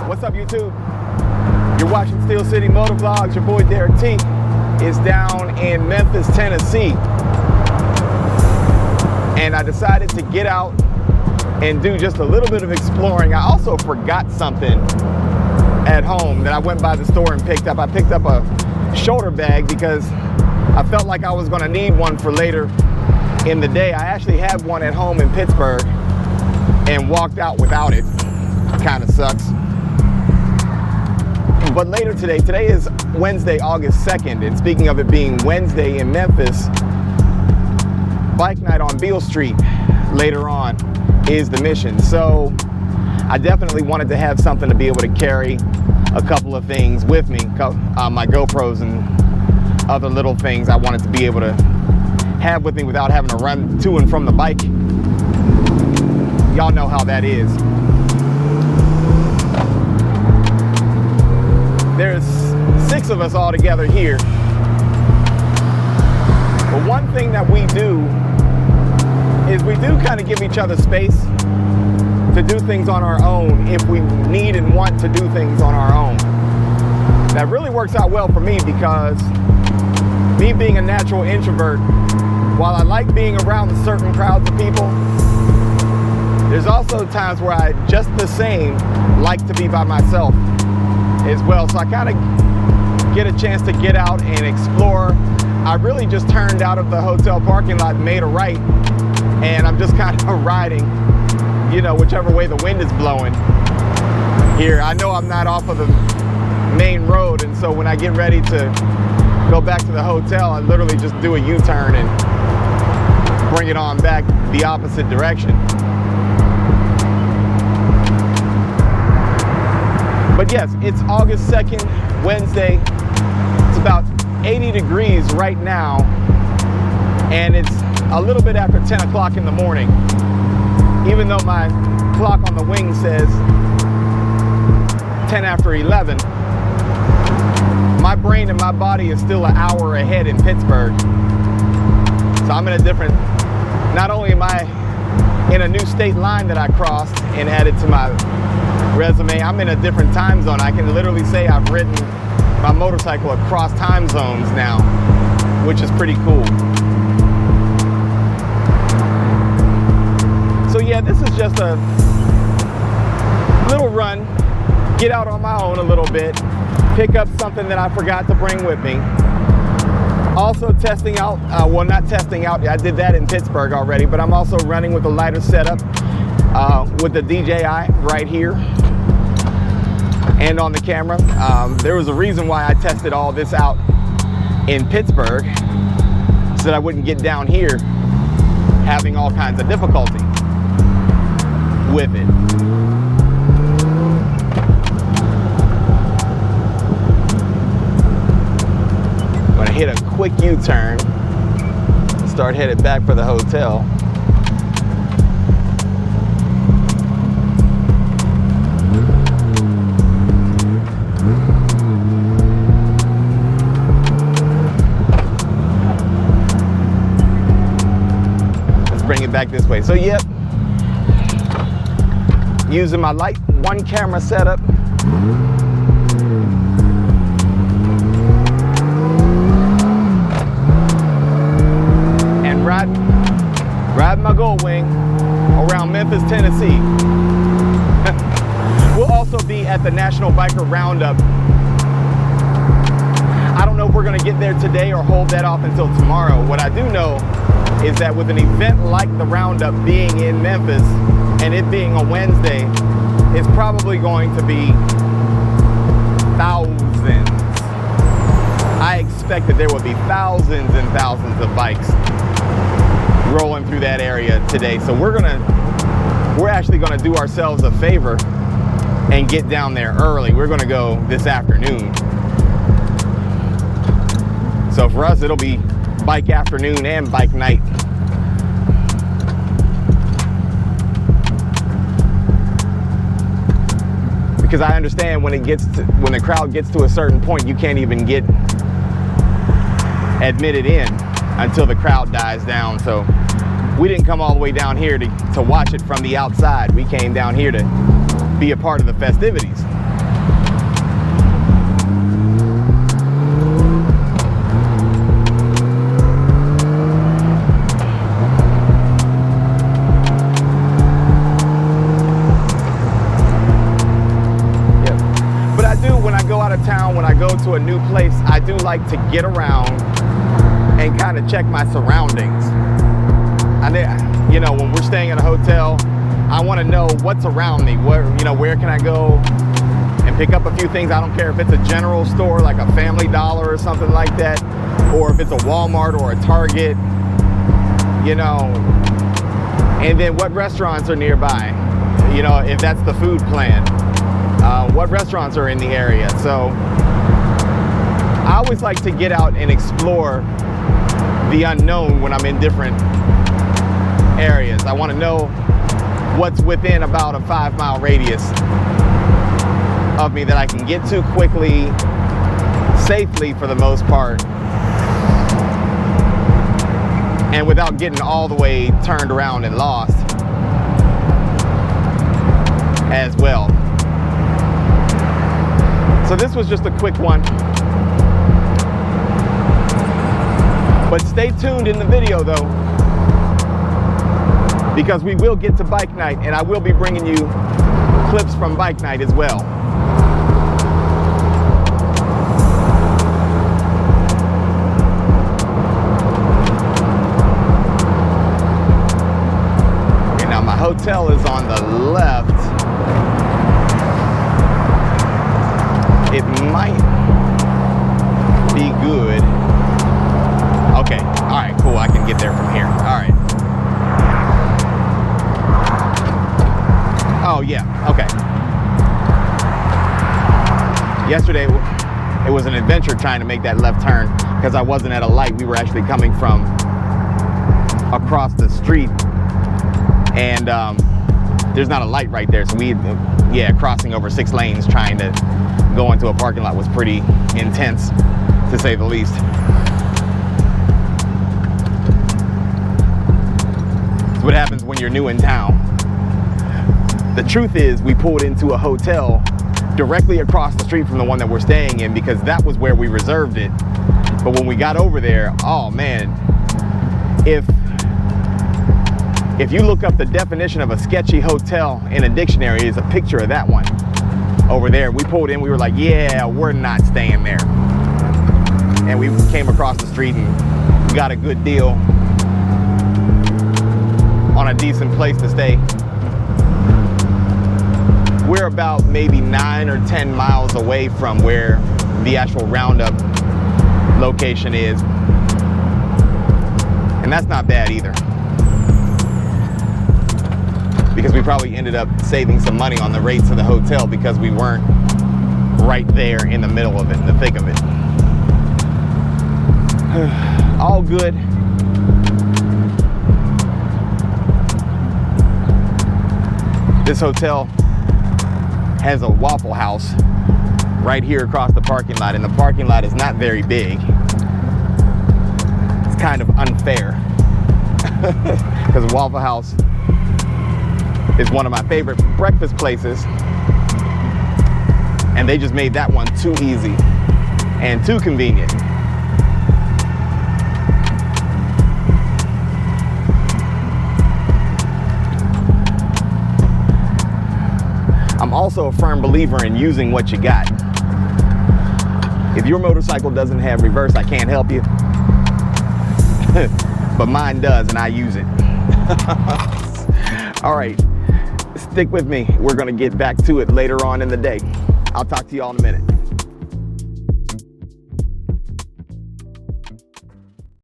What's up, YouTube? You're watching Steel City MotoVlogs. Your boy Derek T is down in Memphis, Tennessee. And I decided to get out and do just a little bit of exploring. I also forgot something at home that I went by the store and picked up. I picked up a shoulder bag because I felt like I was going to need one for later in the day. I actually had one at home in Pittsburgh and walked out without it. Kind of sucks. But later today is Wednesday, August 2nd, and speaking of it being Wednesday in Memphis, bike night on Beale Street later on is the mission. So I definitely wanted to have something to be able to carry a couple of things with me, my GoPros and other little things I wanted to be able to have with me without having to run to and from the bike. Y'all know how that is. There's 6 of us all together here. But one thing that we do is we do kind of give each other space to do things on our own if we need and want to do things on our own. That really works out well for me because me being a natural introvert, while I like being around certain crowds of people, there's also times where I just the same like to be by myself as well. So I kind of get a chance to get out and explore. I really just turned out of the hotel parking lot and made a right, and I'm just kind of riding, you know, whichever way the wind is blowing here. I know I'm not off of the main road, and so when I get ready to go back to the hotel, I literally just do a U-turn and bring it on back the opposite direction. But yes, it's August 2nd, Wednesday. It's about 80 degrees right now, and it's a little bit after 10 o'clock in the morning. Even though my clock on the wing says 10 after 11, my brain and my body is still an hour ahead in Pittsburgh. So I'm in a different, not only am I in a new state line that I crossed and added to my resume, I'm in a different time zone. I can literally say I've ridden my motorcycle across time zones now, which is pretty cool. So yeah, this is just a little run, get out on my own a little bit, pick up something that I forgot to bring with me. Also testing out, well, not testing out, I did that in Pittsburgh already, but I'm also running with a lighter setup with the DJI right here and on the camera. There was a reason why I tested all this out in Pittsburgh, so that I wouldn't get down here having all kinds of difficulty with it. I'm gonna hit a quick U-turn, start headed back for the hotel. Bring it back this way. So yep, using my light one camera setup. And ride my Gold Wing around Memphis, Tennessee. We'll also be at the National Biker Roundup. I don't know if we're gonna get there today or hold that off until tomorrow. What I do know is that with an event like the Roundup being in Memphis and it being a Wednesday, it's probably going to be thousands. I expect that there will be thousands and thousands of bikes rolling through that area today. So we're actually gonna do ourselves a favor and get down there early. We're gonna go this afternoon. So for us, it'll be bike afternoon and bike night. Because I understand when the crowd gets to a certain point, you can't even get admitted in until the crowd dies down. So we didn't come all the way down here to watch it from the outside. We came down here to be a part of the festivities. When I go to a new place, I do like to get around and kind of check my surroundings. And you know, when we're staying at a hotel, I want to know what's around me. Where can I go and pick up a few things? I don't care if it's a general store like a Family Dollar or something like that, or if it's a Walmart or a Target, you know. And then what restaurants are nearby, you know, if that's the food plan. What restaurants are in the area. So I always like to get out and explore the unknown when I'm in different areas. I want to know what's within about a 5-mile radius of me that I can get to quickly, safely for the most part, and without getting all the way turned around and lost as well. So this was just a quick one. But stay tuned in the video though, because we will get to bike night and I will be bringing you clips from bike night as well. Okay, now my hotel is on the left. It might be good. Okay, all right, cool. I can get there from here. All right. Oh, yeah, okay. Yesterday, it was an adventure trying to make that left turn because I wasn't at a light. We were actually coming from across the street, and there's not a light right there. So crossing over 6 lanes trying to go into a parking lot was pretty intense, to say the least. It's what happens when you're new in town. The truth is, we pulled into a hotel directly across the street from the one that we're staying in because that was where we reserved it. But when we got over there, oh man, if you look up the definition of a sketchy hotel in a dictionary, is a picture of that one. Over there, we pulled in, we were like, yeah, we're not staying there. And we came across the street and got a good deal on a decent place to stay. We're about maybe 9 or 10 miles away from where the actual roundup location is. And that's not bad either, because we probably ended up saving some money on the rates of the hotel because we weren't right there in the middle of it, in the thick of it. All good. This hotel has a Waffle House right here across the parking lot, and the parking lot is not very big. It's kind of unfair because Waffle House is one of my favorite breakfast places, and they just made that one too easy and too convenient. I'm also a firm believer in using what you got. If your motorcycle doesn't have reverse, I can't help you. But mine does, and I use it. All right, stick with me. We're gonna get back to it later on in the day. I'll talk to you all in a minute.